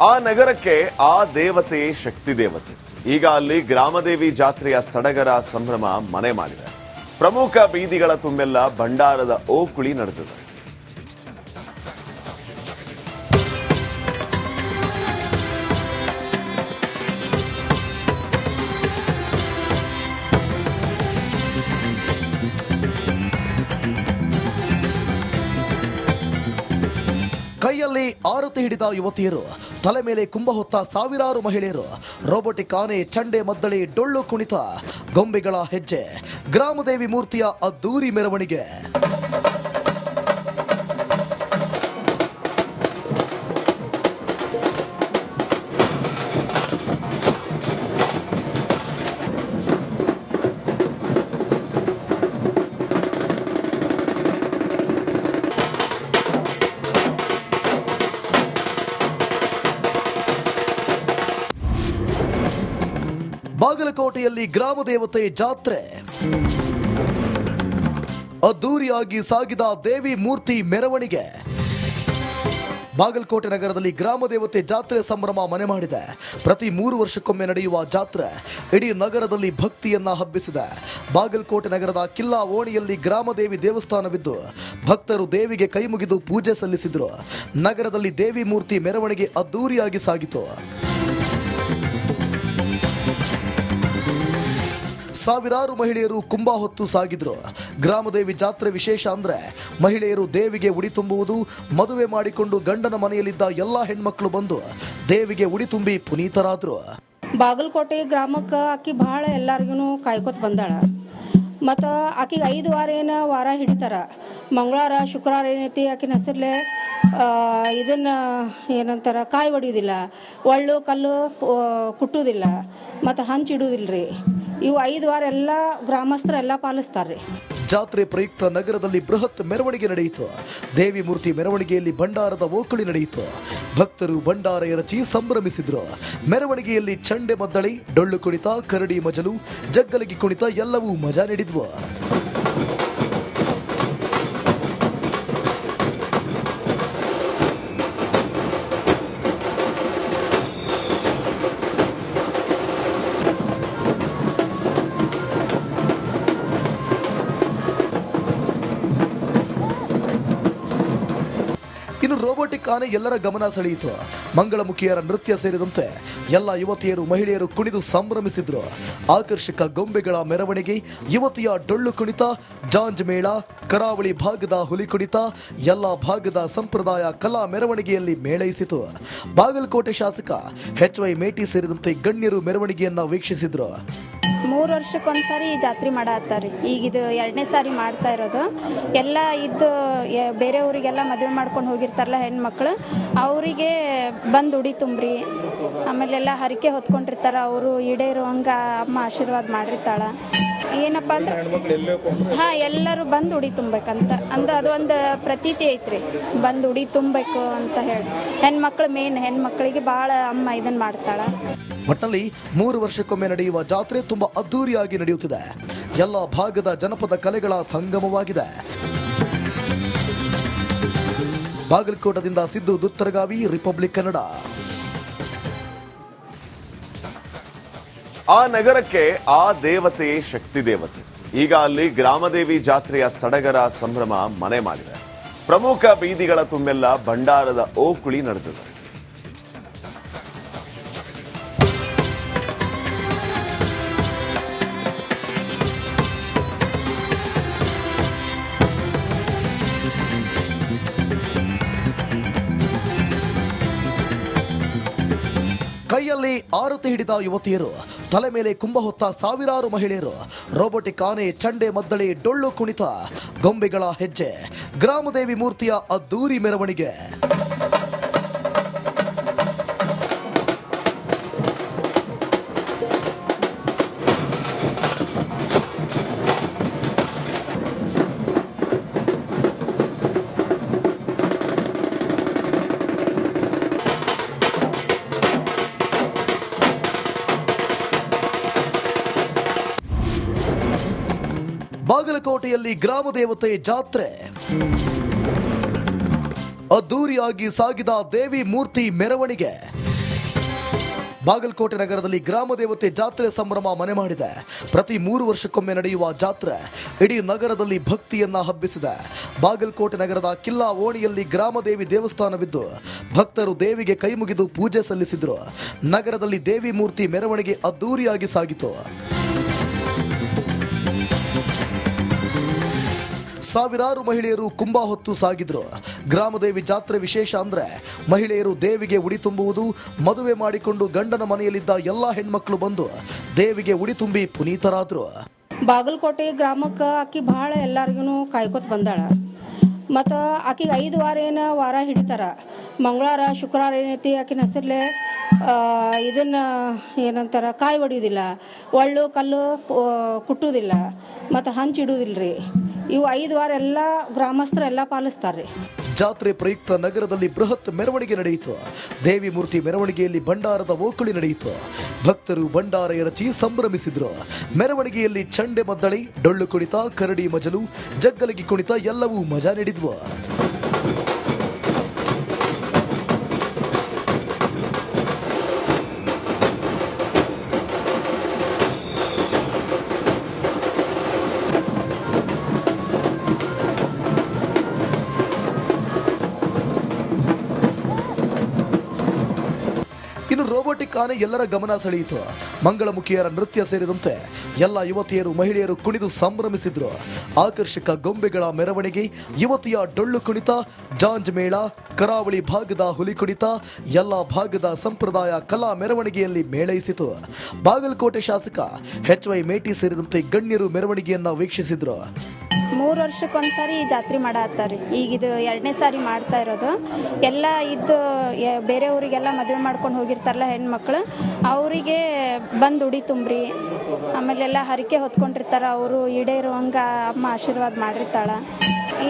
ಆ ನಗರಕ್ಕೆ ಆ ದೇವತೆಯೇ ಶಕ್ತಿ ದೇವತೆ. ಈಗ ಅಲ್ಲಿ ಗ್ರಾಮದೇವಿ ಜಾತ್ರೆಯ ಸಡಗರ ಸಂಭ್ರಮ ಮನೆ ಮಾಡಿದೆ. ಪ್ರಮುಖ ಬೀದಿಗಳ ತುಂಬೆಲ್ಲ ಭಂಡಾರದ ಓಕುಳಿ ನಡೆದಿದೆ. ಕೈಯಲ್ಲಿ ಆರತಿ ಹಿಡಿದ ಯುವತಿಯರು, ತಲೆ ಮೇಲೆ ಕುಂಭ ಹೊತ್ತ ಸಾವಿರಾರು ಮಹಿಳೆಯರು, ರೋಬೋಟಿಕ್ ಆನೆ, ಚಂಡೆ ಮದ್ದಳೆ, ಡೊಳ್ಳು ಕುಣಿತ, ಗೊಂಬೆಗಳ ಹೆಜ್ಜೆ, ಗ್ರಾಮದೇವಿ ಮೂರ್ತಿಯ ಅದ್ದೂರಿ ಮೆರವಣಿಗೆ. ಬಾಗಲಕೋಟೆಯಲ್ಲಿ ಗ್ರಾಮದೇವತೆ ಜಾತ್ರೆ ಅದ್ದೂರಿಯಾಗಿ ಸಾಗಿದ ದೇವಿ ಮೂರ್ತಿ ಮೆರವಣಿಗೆ. ಬಾಗಲಕೋಟೆ ನಗರದಲ್ಲಿ ಗ್ರಾಮದೇವತೆ ಜಾತ್ರೆ ಸಂಭ್ರಮ ಮನೆ ಮಾಡಿದೆ. ಪ್ರತಿ 3 ವರ್ಷಕ್ಕೊಮ್ಮೆ ನಡೆಯುವ ಜಾತ್ರೆ ಇಡೀ ನಗರದಲ್ಲಿ ಭಕ್ತಿಯನ್ನ ಹಬ್ಬಿಸಿದೆ. ಬಾಗಲಕೋಟೆ ನಗರದ ಕಿಲ್ಲಾ ಓಣಿಯಲ್ಲಿ ಗ್ರಾಮದೇವಿ ದೇವಸ್ಥಾನವಿದ್ದು ಭಕ್ತರು ದೇವಿಗೆ ಕೈ ಮುಗಿದು ಪೂಜೆ ಸಲ್ಲಿಸಿದ್ರು. ನಗರದಲ್ಲಿ ದೇವಿ ಮೂರ್ತಿ ಮೆರವಣಿಗೆ ಅದ್ದೂರಿಯಾಗಿ ಸಾಗಿತು. ಸಾವಿರಾರು ಮಹಿಳೆಯರು ಕುಂಭ ಹೊತ್ತು ಸಾಗಿದ್ರು. ಗ್ರಾಮದೇವಿ ಜಾತ್ರೆ ವಿಶೇಷ ಅಂದ್ರೆ ಮಹಿಳೆಯರು ದೇವಿಗೆ ಉಡಿ ತುಂಬುವುದು. ಮದುವೆ ಮಾಡಿಕೊಂಡು ಗಂಡನ ಮನೆಯಲ್ಲಿದ್ದ ಎಲ್ಲಾ ಹೆಣ್ಮಕ್ಳು ಬಂದು ದೇವಿಗೆ ಉಡಿ ತುಂಬಿ ಪುನೀತರಾದ್ರು. ಬಾಗಲಕೋಟೆ ಗ್ರಾಮಕ್ಕೆ ಆಕಿ ಭಾಳ ಎಲ್ಲರಿಗೂ ಕಾಯ್ಕೊತ ಬಂದಾಳ. ಮತ್ತು ಆಕಿಗೆ 5 ವಾರ ಹಿಡಿತಾರ. ಮಂಗಳವಾರ ಶುಕ್ರವಾರ ಏನೈತಿ ಆಕಿನ ಹೆಸರ್ಲೆ ಇದನ್ನ ಏನಂತಾರ, ಕಾಯಿ ಹೊಡಿಯೋದಿಲ್ಲ, ಒಳ್ಳು ಕಲ್ಲು ಕುಟ್ಟುವುದಿಲ್ಲ, ಮತ್ತು ಹಂಚಿಡುವುದಿಲ್ರಿ. ಇವು 5 ವಾರ ಎಲ್ಲ ಗ್ರಾಮಸ್ಥರೆಲ್ಲ ಪಾಲಿಸ್ತಾರೆ. ಜಾತ್ರೆ ಪ್ರಯುಕ್ತ ನಗರದಲ್ಲಿ ಬೃಹತ್ ಮೆರವಣಿಗೆ ನಡೆಯಿತು. ದೇವಿ ಮೂರ್ತಿ ಮೆರವಣಿಗೆಯಲ್ಲಿ ಭಂಡಾರದ ಓಕುಳಿ ನಡೆಯಿತು. ಭಕ್ತರು ಭಂಡಾರ ಎರಚಿ ಸಂಭ್ರಮಿಸಿದ್ರು. ಮೆರವಣಿಗೆಯಲ್ಲಿ ಚಂಡೆ ಮದ್ದಳೆ, ಡೊಳ್ಳು ಕುಣಿತ, ಕರಡಿ ಮಜಲು, ಜಗ್ಗಲಗಿ ಕುಣಿತ ಎಲ್ಲವೂ ಮಜಾ ನೀಡಿದ್ವು. ಇನ್ನು ರೋಬೋಟಿಕ್ ಆನೆ ಎಲ್ಲರ ಗಮನ ಸೆಳೆಯಿತು. ಮಂಗಳಮುಖಿಯರ ನೃತ್ಯ ಸೇರಿದಂತೆ ಎಲ್ಲ ಯುವತಿಯರು ಮಹಿಳೆಯರು ಕುಣಿದು ಸಂಭ್ರಮಿಸಿದ್ರು. ಆಕರ್ಷಕ ಗೊಂಬೆಗಳ ಮೆರವಣಿಗೆ, ಯುವತಿಯ ಡೊಳ್ಳು ಕುಣಿತ, ಜಾಂಜ್ ಮೇಳ, ಕರಾವಳಿ ಭಾಗದ ಹುಲಿ ಕುಣಿತ, ಎಲ್ಲ ಭಾಗದ ಸಂಪ್ರದಾಯ ಕಲಾ ಮೆರವಣಿಗೆಯಲ್ಲಿ ಮೇಳೈಸಿತು. ಬಾಗಲಕೋಟೆ ಶಾಸಕ HY ಮೇಟಿ ಸೇರಿದಂತೆ ಗಣ್ಯರು ಮೆರವಣಿಗೆಯನ್ನ ವೀಕ್ಷಿಸಿದ್ರು. 3 ವರ್ಷಕ್ಕೊಂದ್ಸಾರಿ ಈ ಜಾತ್ರೆ ಮಾಡತ್ತಾರ. ಈಗ ಇದು 2ನೇ ಸಾರಿ ಮಾಡ್ತಾ ಇರೋದು. ಎಲ್ಲ ಇದ್ದು ಬೇರೆ ಊರಿಗೆಲ್ಲ ಮದುವೆ ಮಾಡ್ಕೊಂಡು ಹೋಗಿರ್ತಾರಲ್ಲ ಹೆಣ್ಮಕ್ಳು, ಅವರಿಗೆ ಬಂದು ಉಡಿ ತುಂಬ್ರಿ, ಆಮೇಲೆಲ್ಲ ಹರಕೆ ಹೊತ್ಕೊಂಡಿರ್ತಾರ. ಅವರು ಈಡೇರೋ ಹಂಗ ಅಮ್ಮ ಆಶೀರ್ವಾದ ಮಾಡಿರ್ತಾಳ. ಏನಪ್ಪ ಅಂದ್ರೆ ಎಲ್ಲರೂ ಬಂದು ಉಡಿ ತುಂಬಬೇಕಂತ ಅದು ಒಂದು ಪ್ರತೀತಿ ಐತ್ರಿ. ಬಂದು ಉಡಿ ತುಂಬಬೇಕು ಅಂತ ಹೇಳಿ ಹೆಣ್ಮಕ್ಳು ಮೇನ್ ಹೆಣ್ಮಕ್ಳಿಗೆ ಭಾಳ ಅಮ್ಮ ಇದನ್ನ ಮಾಡ್ತಾಳ. ಒಟ್ಟಿನಲ್ಲಿ 3 ವರ್ಷಕ್ಕೊಮ್ಮೆ ನಡೆಯುವ ಜಾತ್ರೆ ತುಂಬಾ ಅದ್ದೂರಿಯಾಗಿ ನಡೆಯುತ್ತಿದೆ. ಎಲ್ಲ ಭಾಗದ ಜನಪದ ಕಲೆಗಳ ಸಂಗಮವಾಗಿದೆ. ಬಾಗಲಕೋಟದಿಂದ ಸಿದ್ದು ದುತ್ತರಗಾವಿ, ರಿಪಬ್ಲಿಕ್ ಕನ್ನಡ. ಆ ನಗರಕ್ಕೆ ಆ ದೇವತೆಯೇ ಶಕ್ತಿ ದೇವತೆ. ಈಗ ಅಲ್ಲಿ ಗ್ರಾಮದೇವಿ ಜಾತ್ರೆಯ ಸಡಗರ ಸಂಭ್ರಮ ಮನೆ ಮಾಡಿದೆ. ಪ್ರಮುಖ ಬೀದಿಗಳ ತುಂಬೆಲ್ಲ ಭಂಡಾರದ ಓಕುಳಿ ನಡೆದಿದೆ. ಕೈಯಲ್ಲಿ ಆರತಿ ಹಿಡಿದ ಯುವತಿಯರು, ತಲೆ ಮೇಲೆ ಕುಂಭ ಹೊತ್ತ ಸಾವಿರಾರು ಮಹಿಳೆಯರು, ರೋಬೋಟಿಕ್ ಆನೆ, ಚಂಡೆ ಮದ್ದಳೆ, ಡೊಳ್ಳು ಕುಣಿತ, ಗೊಂಬೆಗಳ ಹೆಜ್ಜೆ, ಗ್ರಾಮದೇವಿ ಮೂರ್ತಿಯ ಅದ್ದೂರಿ ಮೆರವಣಿಗೆ. ಬಾಗಲಕೋಟೆಯಲ್ಲಿ ಗ್ರಾಮದೇವತೆ ಜಾತ್ರೆ ಅದ್ದೂರಿಯಾಗಿ ಸಾಗಿದ ದೇವಿ ಮೂರ್ತಿ ಮೆರವಣಿಗೆ. ಬಾಗಲಕೋಟೆ ನಗರದಲ್ಲಿ ಗ್ರಾಮ ದೇವತೆ ಜಾತ್ರೆ ಸಂಭ್ರಮ ಮನೆ ಮಾಡಿದೆ. ಪ್ರತಿ 3 ವರ್ಷಕ್ಕೊಮ್ಮೆ ನಡೆಯುವ ಜಾತ್ರೆ ಇಡೀ ನಗರದಲ್ಲಿ ಭಕ್ತಿಯನ್ನ ಹಬ್ಬಿಸಿದೆ. ಬಾಗಲಕೋಟೆ ನಗರದ ಕಿಲ್ಲಾ ಓಣಿಯಲ್ಲಿ ಗ್ರಾಮದೇವಿ ದೇವಸ್ಥಾನವಿದ್ದು ಭಕ್ತರು ದೇವಿಗೆ ಕೈ ಮುಗಿದು ಪೂಜೆ ಸಲ್ಲಿಸಿದ್ರು. ನಗರದಲ್ಲಿ ದೇವಿ ಮೂರ್ತಿ ಮೆರವಣಿಗೆ ಅದ್ದೂರಿಯಾಗಿ ಸಾಗಿತು. ಸಾವಿರಾರು ಮಹಿಳೆಯರು ಕುಂಭ ಹೊತ್ತು ಸಾಗಿದ್ರು. ಗ್ರಾಮದೇವಿ ಜಾತ್ರೆ ವಿಶೇಷ ಅಂದ್ರೆ ಮಹಿಳೆಯರು ದೇವಿಗೆ ಉಡಿ ತುಂಬುವುದು. ಮದುವೆ ಮಾಡಿಕೊಂಡು ಗಂಡನ ಮನೆಯಲ್ಲಿದ್ದ ಎಲ್ಲಾ ಹೆಣ್ಮಕ್ಳು ಬಂದು ದೇವಿಗೆ ಉಡಿ ತುಂಬಿ ಪುನೀತರಾದ್ರು. ಬಾಗಲಕೋಟೆ ಗ್ರಾಮಕ್ಕೆ ಆಕಿ ಭಾಳ ಎಲ್ಲರಿಗೂ ಕಾಯ್ಕೊತ ಬಂದಾಳ. ಮತ್ತು ಆಕಿಗೆ 5 ವಾರ ಹಿಡಿತಾರ. ಮಂಗಳವಾರ ಶುಕ್ರವಾರ ಏನೈತಿ ಆಕಿನ ಹೆಸರ್ಲೆ ಇದನ್ನ ಏನಂತಾರ ಕಾಯಿ ಹೊಡಿಯೋದಿಲ್ಲ, ಒಳ್ಳು ಕಲ್ಲು ಕುಟ್ಟುವುದಿಲ್ಲ, ಮತ್ತು ಹಂಚಿಡುವುದಿಲ್ಲ ರೀ. ಇವು 5 ವಾರ ಎಲ್ಲ ಗ್ರಾಮಸ್ಥರು ಎಲ್ಲ ಪಾಲಿಸ್ತಾರೆ. ಜಾತ್ರೆ ಪ್ರಯುಕ್ತ ನಗರದಲ್ಲಿ ಬೃಹತ್ ಮೆರವಣಿಗೆ ನಡೆಯಿತು. ದೇವಿ ಮೂರ್ತಿ ಮೆರವಣಿಗೆಯಲ್ಲಿ ಭಂಡಾರದ ಓಕುಳಿ ನಡೆಯಿತು. ಭಕ್ತರು ಭಂಡಾರ ಎರಚಿ ಸಂಭ್ರಮಿಸಿದ್ರು. ಮೆರವಣಿಗೆಯಲ್ಲಿ ಚಂಡೆ ಮದ್ದಳೆ, ಡೊಳ್ಳು ಕುಣಿತ, ಕರಡಿ ಮಜಲು, ಜಗ್ಗಲಗಿ ಕುಣಿತ ಎಲ್ಲವೂ ಮಜಾ ನೀಡಿದ್ವು. ಇನ್ನು ರೋಬೋಟಿಕ್ ಆನೆ ಎಲ್ಲರ ಗಮನ ಸೆಳೆಯಿತು. ಮಂಗಳಮುಖಿಯರ ನೃತ್ಯ ಸೇರಿದಂತೆ ಎಲ್ಲ ಯುವತಿಯರು ಮಹಿಳೆಯರು ಕುಣಿದು ಸಂಭ್ರಮಿಸಿದ್ರು. ಆಕರ್ಷಕ ಗೊಂಬೆಗಳ ಮೆರವಣಿಗೆ, ಯುವತಿಯ ಡೊಳ್ಳು ಕುಣಿತ, ಜಾಂಜ್ ಮೇಳ, ಕರಾವಳಿ ಭಾಗದ ಹುಲಿ ಕುಣಿತ, ಎಲ್ಲ ಭಾಗದ ಸಂಪ್ರದಾಯ ಕಲಾ ಮೆರವಣಿಗೆಯಲ್ಲಿ ಮೇಳೈಸಿತು. ಬಾಗಲಕೋಟೆ ಶಾಸಕ HY ಮೇಟಿ ಸೇರಿದಂತೆ ಗಣ್ಯರು ಮೆರವಣಿಗೆಯನ್ನ ವೀಕ್ಷಿಸಿದ್ರು. 3 ವರ್ಷಕ್ಕೊಂದ್ಸಾರಿ ಜಾತ್ರೆ ಮಾಡತ್ತಾರಿ. ಈಗ ಇದು 2ನೇ ಸಾರಿ ಮಾಡ್ತಾ ಇರೋದು. ಎಲ್ಲ ಇದ್ದು ಬೇರೆ ಊರಿಗೆಲ್ಲ ಮದುವೆ ಮಾಡ್ಕೊಂಡು ಹೋಗಿರ್ತಾರಲ್ಲ ಹೆಣ್ಮಕ್ಳು, ಅವರಿಗೆ ಬಂದು ಉಡಿ ತುಂಬ್ರಿ, ಆಮೇಲೆಲ್ಲ ಹರಕೆ ಹೊತ್ಕೊಂಡಿರ್ತಾರ. ಅವರು ಈಡೇರುವಂಗ ಅಮ್ಮ ಆಶೀರ್ವಾದ ಮಾಡಿರ್ತಾಳ.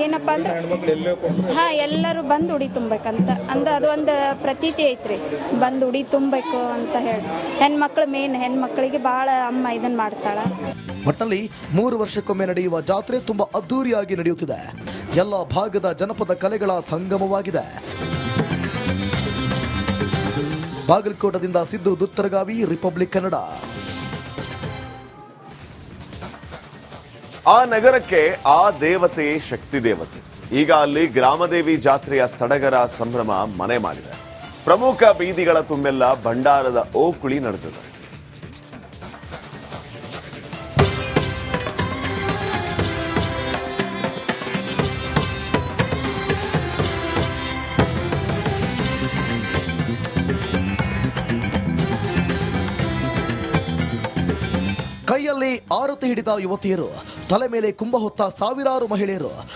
ಏನಪ್ಪ ಅಂದ್ರೆ ಎಲ್ಲರೂ ಬಂದು ಉಡಿ ತುಂಬಬೇಕಂತ ಅದು ಒಂದು ಪ್ರತೀತಿ ಐತ್ರಿ. ಬಂದು ಉಡಿ ತುಂಬಬೇಕು ಅಂತ ಹೇಳಿ ಹೆಣ್ಮಕ್ಳು ಮೇನ್ ಹೆಣ್ಮಕ್ಳಿಗೆ ಭಾಳ ಅಮ್ಮ ಇದನ್ನ ಮಾಡ್ತಾಳ. ಒಟ್ಟಿನಲ್ಲಿ 3 ವರ್ಷಕ್ಕೊಮ್ಮೆ ನಡೆಯುವ ಜಾತ್ರೆ ತುಂಬಾ ಅದ್ದೂರಿಯಾಗಿ ನಡೆಯುತ್ತಿದೆ. ಎಲ್ಲ ಭಾಗದ ಜನಪದ ಕಲೆಗಳ ಸಂಗಮವಾಗಿದೆ. ಬಾಗಲಕೋಟದಿಂದ ಸಿದ್ದು ದುತ್ತರಗಾವಿ, ರಿಪಬ್ಲಿಕ್ ಕನ್ನಡ. ಆ ನಗರಕ್ಕೆ ಆ ದೇವತೆಯೇ ಶಕ್ತಿ ದೇವತೆ. ಈಗ ಅಲ್ಲಿ ಗ್ರಾಮದೇವಿ ಜಾತ್ರೆಯ ಸಡಗರ ಸಂಭ್ರಮ ಮನೆ ಮಾಡಿದೆ. ಪ್ರಮುಖ ಬೀದಿಗಳ ತುಂಬೆಲ್ಲ ಭಂಡಾರದ ಓಕುಳಿ ನಡೆದಿದೆ. ಕೈಯಲ್ಲಿ ಆರತಿ ಹಿಡಿದ ಯುವತಿಯರು, ತಲೆ ಮೇಲೆ ಕುಂಭ ಹೊತ್ತ ಸಾವಿರಾರು ಮಹಿಳೆಯರು